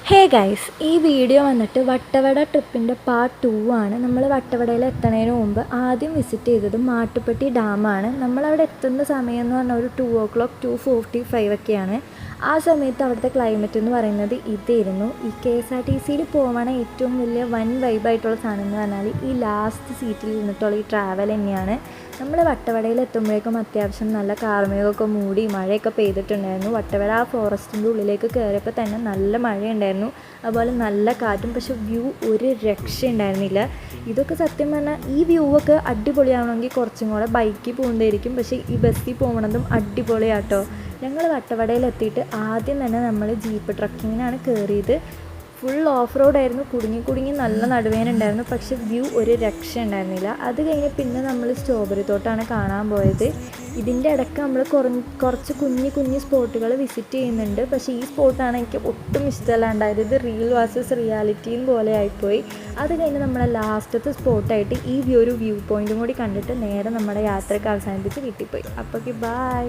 Hey guys, ഈ video വന്നിട്ട് Vattavada ട്രിപ്പിൻ്റെ part 2 ആണ്. നമ്മൾ വട്ടവടയിൽ എത്തുന്നതിന് മുമ്പ് ആദ്യം വിസിറ്റ് ചെയ്തത് മാട്ടുപ്പെട്ടി ഡാമാണ്. നമ്മളവിടെ എത്തുന്ന സമയം എന്ന് പറഞ്ഞാൽ ഒരു 2:00, 2:45 ഒക്കെയാണ്. ആ സമയത്ത് അവിടുത്തെ ക്ലൈമറ്റ് എന്ന് പറയുന്നത് ഇതായിരുന്നു. ഈ KSRTCയിൽ പോകണ ഏറ്റവും വലിയ വൻ വൈബായിട്ടുള്ള സാധനം എന്ന് പറഞ്ഞാൽ ഈ ലാസ്റ്റ് സീറ്റിൽ ഇരുന്നിട്ടുള്ള ഈ ട്രാവൽ തന്നെയാണ്. നമ്മൾ വട്ടവടയിൽ എത്തുമ്പോഴേക്കും അത്യാവശ്യം നല്ല കാർമേഘമൊക്കെ മൂടി മഴയൊക്കെ പെയ്തിട്ടുണ്ടായിരുന്നു. വട്ടവട ആ ഫോറസ്റ്റിൻ്റെ ഉള്ളിലേക്ക് കയറിയപ്പോൾ തന്നെ നല്ല മഴയുണ്ടായിരുന്നു, അതുപോലെ നല്ല കാറ്റും. പക്ഷെ വ്യൂ ഒരു രക്ഷ ഉണ്ടായിരുന്നില്ല. ഇതൊക്കെ സത്യം പറഞ്ഞാൽ ഈ വ്യൂ ഒക്കെ അടിപൊളിയാവണമെങ്കിൽ കുറച്ചും കൂടെ ബൈക്കിൽ പോകുന്നതായിരിക്കും. പക്ഷേ ഈ ബസ്സിൽ പോകുന്നതും അടിപൊളിയാട്ടോ. ഞങ്ങൾ വട്ടവടയിൽ എത്തിയിട്ട് ആദ്യം തന്നെ നമ്മൾ ജീപ്പ് ട്രക്കിങ്ങിനാണ് കയറിയത്. ഫുൾ ഓഫ് റോഡായിരുന്നു. കുടുങ്ങി നല്ല നടുവേന ഉണ്ടായിരുന്നു. പക്ഷെ വ്യൂ ഒരു രക്ഷ ഉണ്ടായിരുന്നില്ല. അത് കഴിഞ്ഞ് പിന്നെ നമ്മൾ സ്ട്രോബെറി തോട്ടമാണ് കാണാൻ പോയത്. ഇതിൻ്റെ ഇടയ്ക്ക് നമ്മൾ കുറച്ച് കുഞ്ഞു സ്പോട്ടുകൾ വിസിറ്റ് ചെയ്യുന്നുണ്ട്. പക്ഷേ ഈ സ്പോട്ടാണ് എനിക്ക് ഒട്ടും ഇഷ്ടമല്ലാണ്ടായത്. ഇത് റിയൽ വേഴ്സസ് റിയാലിറ്റിയും പോലെ ആയിപ്പോയി. അത് കഴിഞ്ഞ് നമ്മളെ ലാസ്റ്റത്തെ സ്പോട്ടായിട്ട് ഈ ഒരു വ്യൂ പോയിൻറ്റും കൂടി കണ്ടിട്ട് നേരെ നമ്മുടെ യാത്രയ്ക്ക് അവസാനിപ്പിച്ച് വീട്ടിൽ പോയി. അപ്പോൾ ബൈ.